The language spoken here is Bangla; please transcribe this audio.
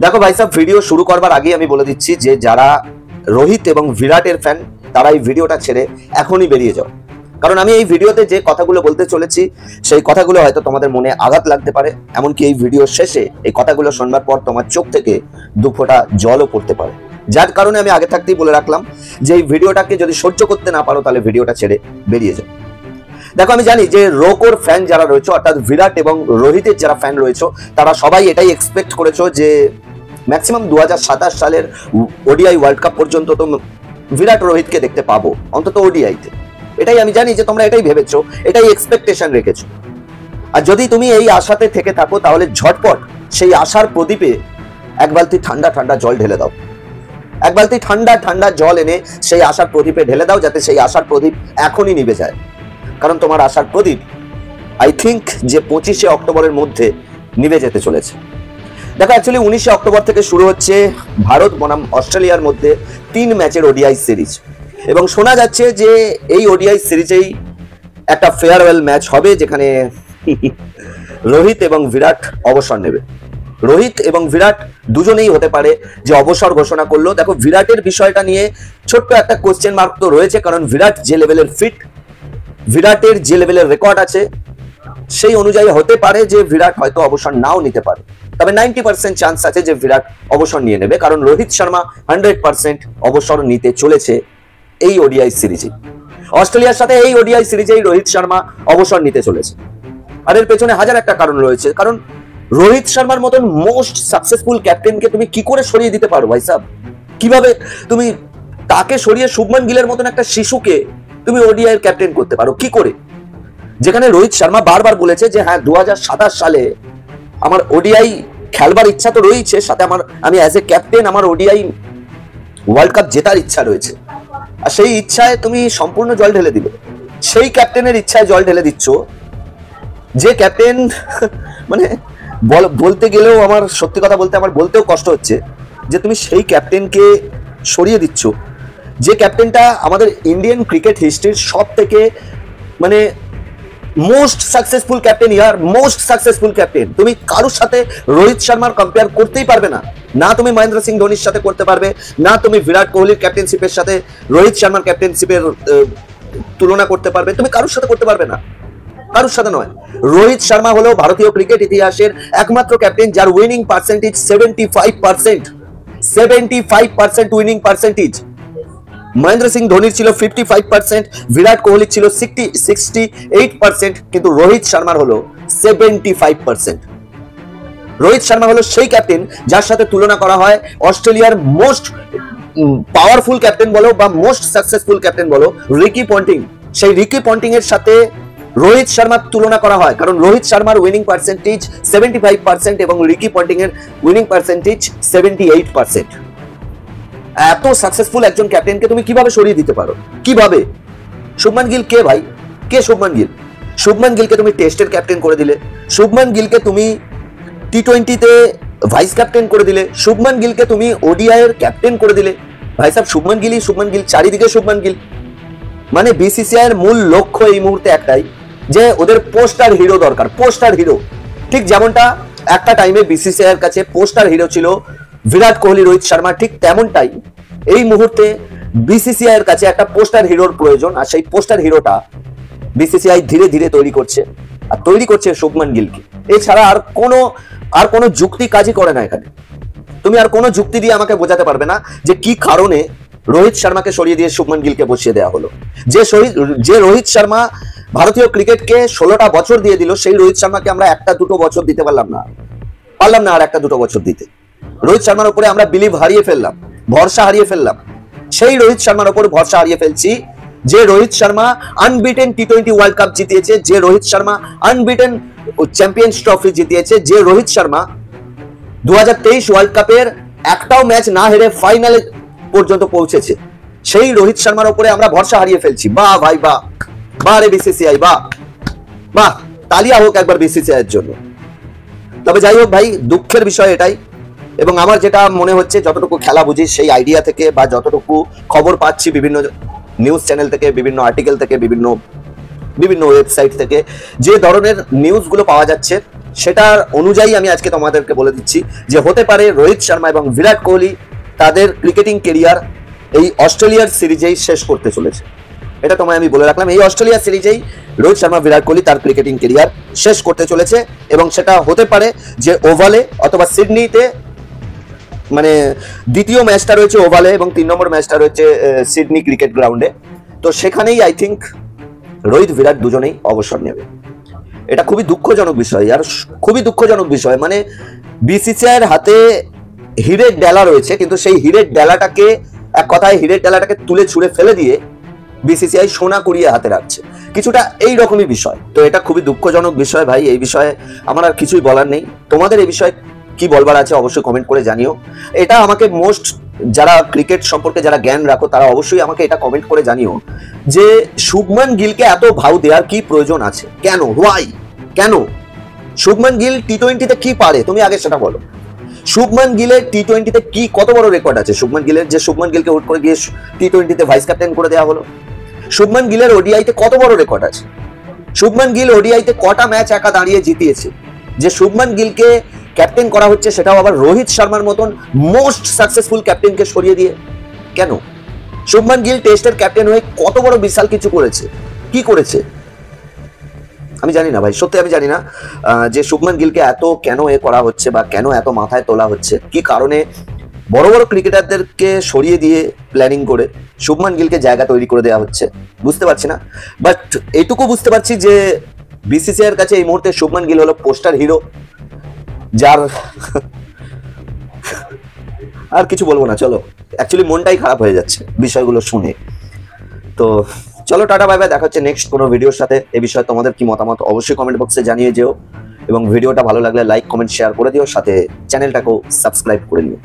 দেখো ভাই সাহেব, ভিডিও শুরু করবার আগে আমি বলে দিচ্ছি যে যারা রোহিত এবং বিরাটের ফ্যান তারা এই ভিডিওটা ছেড়ে এখনই বেরিয়ে যাও। কারণ আমি এই ভিডিওতে যে কথাগুলো বলতে চলেছি সেই কথাগুলো হয়তো তোমাদের মনে আঘাত লাগতে পারে, এমনকি এই ভিডিও শেষে এই কথাগুলো শুনবার পর তোমার চোখ থেকে দু ফোঁটা জলও পড়তে পারে। যার কারণে আমি আগে থাকতেই বলে রাখলাম যে এই ভিডিওটাকে যদি সহ্য করতে না পারো তাহলে ভিডিওটা ছেড়ে বেরিয়ে যাও। দেখো, আমি জানি যে রোকোর ফ্যান যারা রয়েছে, অর্থাৎ বিরাট এবং রোহিতের যারা ফ্যান রয়েছে, তারা সবাই এটাই এক্সপেক্ট করেছো যে ম্যাক্সিমাম 2027 সালের ওডিআই ওয়ার্ল্ড কাপ পর্যন্ত তো বিরাট রোহিতকে দেখতে পাবো, অন্তত ওডিআইতে। এটাই আমি জানি যে তোমরা এটাই ভেবেছো, এটাই এক্সপেকটেশন রেখেছো। আর যদি তুমি এই আশাতে থেকে থাকো তাহলে ঝটপট সেই আশার প্রদীপে এক বালতি ঠান্ডা ঠান্ডা জল ঢেলে দাও। এক বালতি ঠান্ডা ঠান্ডা জল এনে সেই আশার প্রদীপে ঢেলে দাও, যাতে সেই আশার প্রদীপ এখনই নিভে যায়। কারণ তোমার আশার প্রদীপ আই থিঙ্ক যে 25শে অক্টোবরের মধ্যে নিভে যেতে চলেছে। দেখো, অ্যাকচুয়ালি 19শে অক্টোবর থেকে শুরু হচ্ছে ভারত বনাম অস্ট্রেলিয়ার মধ্যে 3 ম্যাচের ওডিআই সিরিজ, এবং শোনা যাচ্ছে যে এই ওডিআই সিরিজেই একটা ফেয়ারওয়েল ম্যাচ হবে যেখানে রোহিত এবং বিরাট অবসর নেবে। রোহিত এবং বিরাট দুজনেই হতে পারে যে অবসর ঘোষণা করলো। দেখো, বিরাটের বিষয়টা নিয়ে ছোট্ট একটা কোশ্চেন মার্ক তো রয়েছে, কারণ বিরাট যে লেভেলের ফিট, বিরাটের যে লেভেলের রেকর্ড আছে, সেই অনুযায়ী হতে পারে যে বিরাট হয়তো অবসর নাও নিতে পারে। তবে 90% চান্স আছে যে বিরাট অবসর নিয়ে নেবে, কারণ রোহিত শর্মা 100% অবসর নিতে চলেছে এই ওডিআই সিরিজে। অস্ট্রেলিয়ার সাথে এই ওডিআই সিরিজেই রোহিত শর্মা অবসর নিতে চলেছে। আর এর পেছনে হাজার একটা কারণ রয়েছে। কারণ রোহিত শর্মার মতন মোস্ট সাকসেসফুল ক্যাপ্টেনকে তুমি কি করে সরিয়ে দিতে পারো ভাই সাহেব? কিভাবে তুমি তাকে সরিয়ে শুভমান গিলের মতন একটা শিশুকে তুমি ওডিআই এর ক্যাপ্টেন করতে পারো কি করে? যেখানে রোহিত শর্মা বারবার বলেছে যে হ্যাঁ, 2027 সালে আমার ওডিআই খেলবার ইচ্ছা তো রয়েছে, সাথে আমি অ্যাজ এ ক্যাপ্টেন আমার ওডিআই ওয়ার্ল্ড কাপ জেতার ইচ্ছা রয়েছে। আর সেই ইচ্ছায় তুমি সম্পূর্ণ জল ঢেলে দিলে। সেই ক্যাপ্টেনের ইচ্ছায় জল ঢেলে দিচ্ছ, যে ক্যাপ্টেন মানে বলতে গেলেও আমার সত্যি কথা বলতে আমার বলতেও কষ্ট হচ্ছে যে তুমি সেই ক্যাপ্টেনকে সরিয়ে দিচ্ছ, যে ক্যাপ্টেনটা আমাদের ইন্ডিয়ান ক্রিকেট হিস্ট্রির সব থেকে মানে মোস্ট সাকসেসফুল ক্যাপ্টেন, ইয়ার মোস্ট সাকসেসফুল ক্যাপ্টেন। তুমি কারোর সাথে রোহিত শর্মার কম্পেয়ার করতেই পারবে না। না তুমি মহেন্দ্র সিং ধোনির সাথে করতে পারবে, না তুমি বিরাট কোহলির ক্যাপ্টেনশিপের সাথে রোহিত শর্মার ক্যাপ্টেনশিপের তুলনা করতে পারবে। তুমি কারোর সাথে করতে পারবে না, কারোর সাথে নয়। রোহিত শর্মা হলো ভারতীয় ক্রিকেট ইতিহাসের একমাত্র ক্যাপ্টেন যার winning percentage 75%। 75% winning percentage. Mahendra Singh ধোনির ছিল 55%, বিরাট কোহলির ছিল 68%, কিন্তু রোহিত শর্মার হলো 75%। রোহিত শর্মা হলো সেই ক্যাপ্টেন যার সাথে তুলনা করা হয় অস্ট্রেলিয়ার মোস্ট পাওয়ারফুল ক্যাপ্টেন বলো বা মোস্ট সাকসেসফুল ক্যাপ্টেন বলো, রিকি পন্টিং। সেই রিকি পন্টিং এর সাথে রোহিত শর্মার তুলনা করা হয়, কারণ রোহিত শর্মার উইনিং পার্সেন্টেজ 75% এবং রিকি পন্টিং এর উইনিং পার্সেন্টেজ 78%। এত সাকসেসফুল একজন ক্যাপ্টেনকে তুমি কিভাবে সরিয়ে দিতে পারো? কিভাবে? শুভমান গিল কে ভাই? কে শুভমান গিল? শুভমান গিলকে তুমি টেস্টের ক্যাপ্টেন করে দিলে, শুভমান গিলকে তুমি টি20তে ভাইস ক্যাপ্টেন করে দিলে, শুভমান গিলকে তুমি ওডিআই এর ক্যাপ্টেন করে দিলে। ভাই সাহেব, শুভমান গিল, চারিদিকে শুভমান গিল। মানে বিসিসিআই এর মূল লক্ষ্য এই মুহূর্তে একটাই, যে ওদের পোস্টার হিরো দরকার, পোস্টার হিরো। ঠিক যেমনটা একটা টাইমে বিসিসিআই এর কাছে পোস্টার হিরো ছিল বিরাট কোহলি, রোহিত শর্মা, ঠিক তেমনটাই এই মুহূর্তে বিসিসিআই এর কাছে একটা পোস্টার হিরোর প্রয়োজন। আর সেই পোস্টার হিরোটা বিসিসিআই ধীরে ধীরে তৈরি করছে, আর তৈরি করছে শুভমান গিলকে। এছাড়া আর কোনো যুক্তি কাজই করে না এখানে। তুমি আর কোনো যুক্তি দিয়ে আমাকে বোঝাতে পারবে না যে কি কারণে রোহিত শর্মাকে সরিয়ে দিয়ে শুভমান গিলকে বসিয়ে দেওয়া হলো। যে রোহিত শর্মা ভারতীয় ক্রিকেটকে 16টা বছর দিয়ে দিল, সেই রোহিত শর্মাকে আমরা 1-2 বছর দিতে পারলাম না আর 1-2 বছর দিতে। রোহিত শর্মার উপরে আমরা বিলিভ হারিয়ে ফেললাম, ভরসা হারিয়ে ফেললাম। সেই রোহিত শর্মার উপর ভরসা হারিয়ে ফেলছি যে রোহিত শর্মা আনবিটেন টি20 ওয়ার্ল্ড কাপ জিতিয়েছে, যে Rohit Sharma unbeaten champions trophy জিতিয়েছে, যে রোহিত শর্মা 2023 ওয়ার্ল্ড কাপের একটাও ম্যাচ না হেরে ফাইনালে পর্যন্ত পৌঁছেছে। সেই রোহিত শর্মার উপরে আমরা ভরসা হারিয়ে ফেলছি। বাহ ভাই বাহ, বাহ রে বিসিসিআই, বাহ বাহ, তালিয়া হোক একবার বিসিসিআই এর জন্য। তবে যাই হোক ভাই, দুঃখের বিষয় এটাই। এবং আমার যেটা মনে হচ্ছে, যতটুকু খেলা বুঝি সেই আইডিয়া থেকে বা যতটুকু খবর পাচ্ছি বিভিন্ন নিউজ চ্যানেল থেকে, বিভিন্ন আর্টিকেল থেকে, বিভিন্ন বিভিন্ন ওয়েবসাইট থেকে যে ধরনের নিউজগুলো পাওয়া যাচ্ছে সেটার অনুযায়ী আমি আজকে তোমাদেরকে বলে দিচ্ছি যে হতে পারে রোহিত শর্মা এবং বিরাট কোহলি তাদের ক্রিকেটিং কেরিয়ার এই অস্ট্রেলিয়ার সিরিজেই শেষ করতে চলেছে। এটা তোমায় আমি বলে রাখলাম, এই অস্ট্রেলিয়া সিরিজেই রোহিত শর্মা বিরাট কোহলি তার ক্রিকেটিং কেরিয়ার শেষ করতে চলেছে এবং সেটা হতে পারে যে ওভালে অথবা সিডনিতে, মানে দ্বিতীয় ম্যাচটা রয়েছে ওভালে এবং 3 নম্বর ম্যাচটা রয়েছে সিডনি ক্রিকেট গ্রাউন্ডে। তো সেখানেই আই থিঙ্ক রোহিত বিরাট দুজনেই অবসর নেবে। এটা খুবই দুঃখজনক বিষয়, আর খুবই দুঃখজনক বিষয়। মানে বিসিসিআই এর হাতে হিরের ডেলা রয়েছে, কিন্তু সেই হিরের ডেলাটাকে, এক কথায় হিরের ডেলাটাকে তুলে ছুঁড়ে ফেলে দিয়ে বিসিসিআই সোনা কুড়িয়ে হাতে রাখছে, কিছুটা এই রকমই বিষয়। তো এটা খুবই দুঃখজনক বিষয় ভাই, এই বিষয়ে আমার আর কিছুই বলার নেই। তোমাদের এই বিষয়ে কি বলবার আছে অবশ্যই কমেন্ট করে জানিও। এটা আমাকে মোস্ট, যারা ক্রিকেট সম্পর্কে যারা জ্ঞান রাখো তারা অবশ্যই আমাকে এটা কমেন্ট করে জানিও যে শুভমান গিলকে এত ভাও দেওয়ার কি প্রয়োজন আছে, কেন, হোয়াই, কেন? শুভমান গিল টি-20তে কি পারে তুমি আগে সেটা বলো। শুভমান গিলের টি-20তে কি কত বড় রেকর্ড আছে শুভমান গিলের, যে শুভমান গিলকে হুট করে গিয়ে টি-20তে ভাইস ক্যাপ্টেন করে দেওয়া হলো? শুভমান গিলের ওডিআইতে কত বড় রেকর্ড আছে? শুভমান গিল ওডিআইতে কটা ম্যাচ একা দাঁড়িয়ে জিতিয়েছে? যে শুভমান গিলকে ক্যাপ্টেন করা হচ্ছে সেটাও আবার রোহিত শর্মার মতন মোস্ট সাকসেসফুল ক্যাপ্টেনকে সরিয়ে দিয়ে, কেন? শুভমান গিল টেস্টের ক্যাপ্টেন হয়ে কত বড় বিশাল কিছু করেছে, কি করেছে আমি জানি না ভাই, সত্যি আমি জানি না যে শুভমান গিলকে এত কেন করা হচ্ছে বা কেন এত মাথায় তোলা হচ্ছে, কি কারণে বড় বড় ক্রিকেটারদেরকে সরিয়ে দিয়ে প্ল্যানিং করে শুভমান গিলকে জায়গা তৈরি করে দেওয়া হচ্ছে, বুঝতে পারছি না। বাট এইটুকু বুঝতে পারছি যে বিসিসিআই এর কাছে এই মুহূর্তে শুভমান গিল হলো পোস্টার হিরো, যার আর কিছু বলবো না। চলো, অ্যাকচুয়ালি মনটাই খারাপ হয়ে যাচ্ছে বিষয়গুলো শুনে। তো চলো, টাটা বাই বাই, দেখা হচ্ছে নেক্সট কোনো ভিডিওর সাথে। এই বিষয়ে তোমাদের কি মতামত অবশ্যই কমেন্ট বক্সে জানিয়ে যেও এবং ভিডিওটা ভালো লাগলে লাইক কমেন্ট শেয়ার করে দিও, সাথে চ্যানেলটাকেও সাবস্ক্রাইব করে নিও।